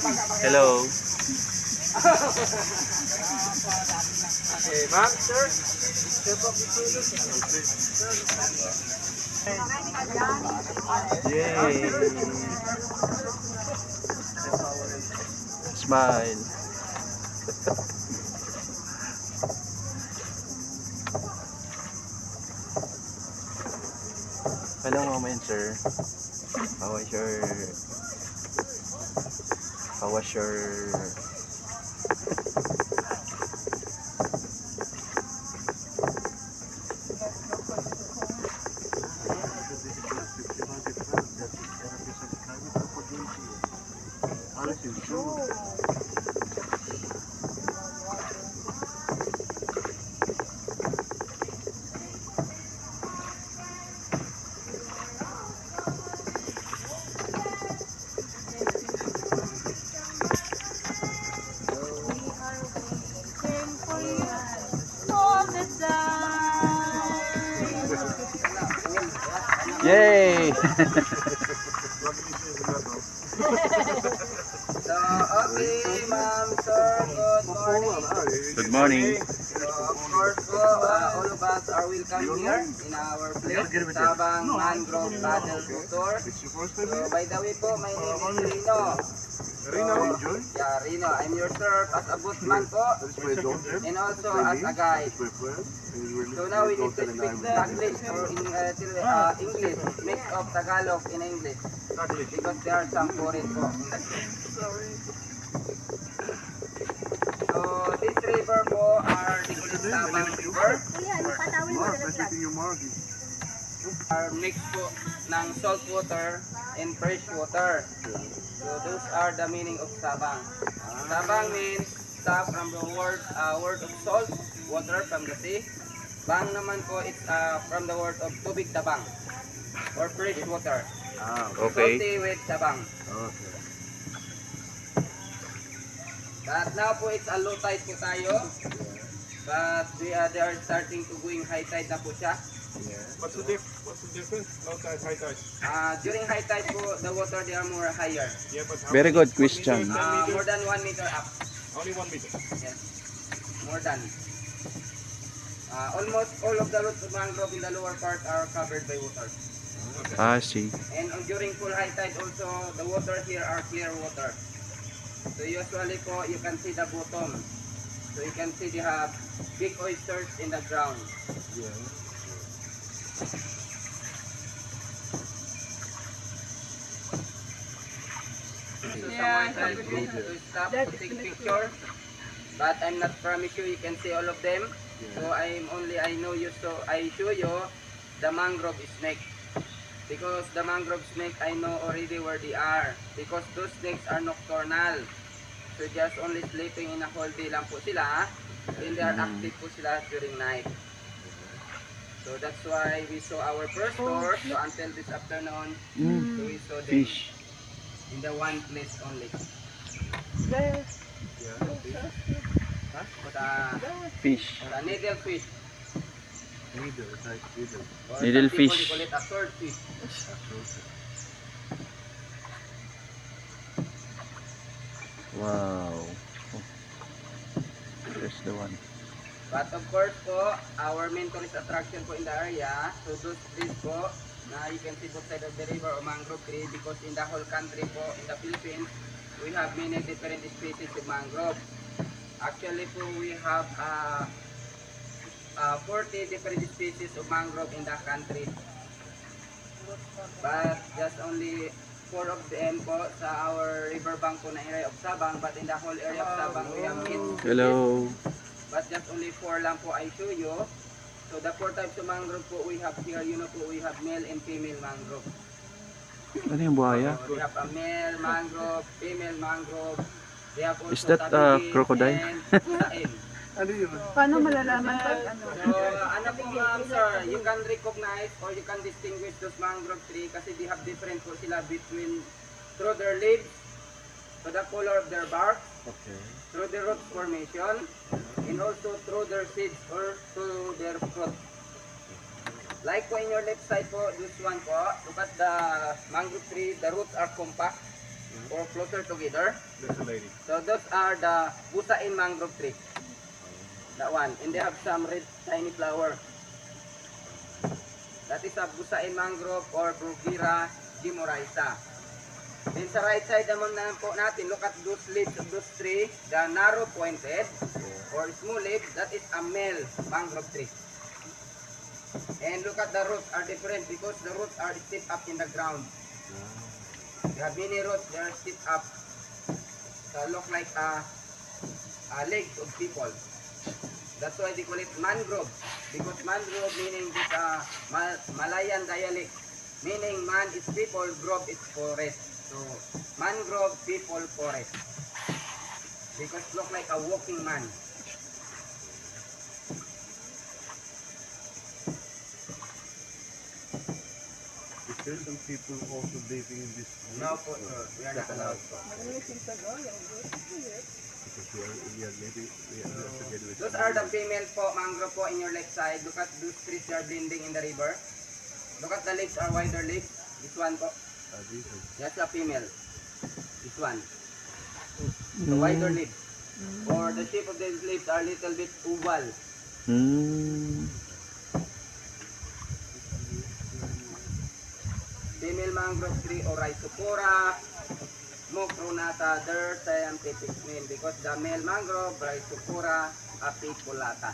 Hello. Okay, ma'am, sir. Step up the Yay. Smile. Hello, mama and sir. How was your Yay! So, okay, ma'am, sir, good morning. Good morning. So, of course po, all of us are welcome here in our place, Sabang Mangrove Paddle Motor. So, by the way po, my name is Rino. Yeah, Rino. I'm your sir as a boatman po, and also as a guide. So now we need to speak Taglish or English, mix of Tagalog and English, because there are some foreign po. So this river po are the Sabang River. Are mixed po ng salt water and fresh water. So those are the meaning of Sabang. Sabang means sab from the word of salt, water from the sea. Bang naman po it's from the word of tubig tabang or fresh water. Okay. Salty with tabang. Okay. But now po it's a low tide po tayo. But they are starting to going high tide na po siya. What's the difference? Low tide, high tide. During high tide po, the water they are more higher. Yeah, but how Very many- good question. More than 1 meter up. Only 1 meter. Yes. More than. Almost all of the roots of mangrove in the lower part are covered by water. I see. And during full high tide also, the water here are clear water. So usually po, you can see the bottom. So you can see they have big oysters in the ground. Yeah. So someone tried to stop to take picture, but I'm not promise you can see all of them. So I know you, so I show you the mangrove snake. Because the mangrove snake I know already where they are. Because those snakes are nocturnal. So just only sleeping in a whole day lang po sila. Then they are active po sila during night. So that's why we saw our first store. So until this afternoon, so we saw them Fish. in the one place only. Fish. The needlefish. Needle, it's like needle. Or Needlefish. some people call it a swordfish. Wow. Oh. There's the one. But of course po, our main tourist attraction po in the area, so those trees po, na you can see both side of the river or mangrove tree, because in the whole country po, in the Philippines, we have many different species of mangrove. Actually po, we have 40 different species of mangrove in the country. But just only 4 of them po sa our riverbank po na area of Sabang, but in the whole area of Sabang, we have 8 species. Hello. But just only 4 lang po I show you. So the 4 types of mangrove po we have here, you know po, we have male and female mangrove. Ano yung buhaya? So we have a male mangrove, female mangrove. They have also Is that tabigin crocodile? and sain. Ano yun? Paano malalaman pag ano? So ano po ma'am sir, you can recognize or you can distinguish those mangrove tree kasi they have different po sila between through their leaves, to the color of their bark, Okay. through the root formation, and also through their seeds or through their fruit. Like po in your left side po, this one po, look at the mangrove tree, the roots are compact, or closer together. There's a lady. So those are the busain mangrove tree. That one. And they have some red tiny flower. That is a busain mangrove or Bruguera gymorrhiza. Then sa right side naman na po natin, look at those leaves of those tree, the narrow pointed or small leaf, that is a male mangrove tree. And look at the roots are different because the roots are steep up in the ground. They have many roots, they are steep up. So look like a leg of people. That's why they call it mangrove. Because mangrove meaning this Malayan dialect. Meaning man is people, grove is forest. So mangrove, people, forest. Because look like a walking man. Is there some people also living in this? No po, sir. We are not allowed. Because we are living, we are together with. Those are the female po, mangrove po in your left side. Look at those trees are blending in the river. Look at the leaves are wider leaves. This one po. This is That's a female. This one. The wider leaves. Or the shape of the leaves are little bit oval. Mm. Female mangrove tree or Rhizopora mucronata, their scientific name because the male mangrove Rhizopora apiculata.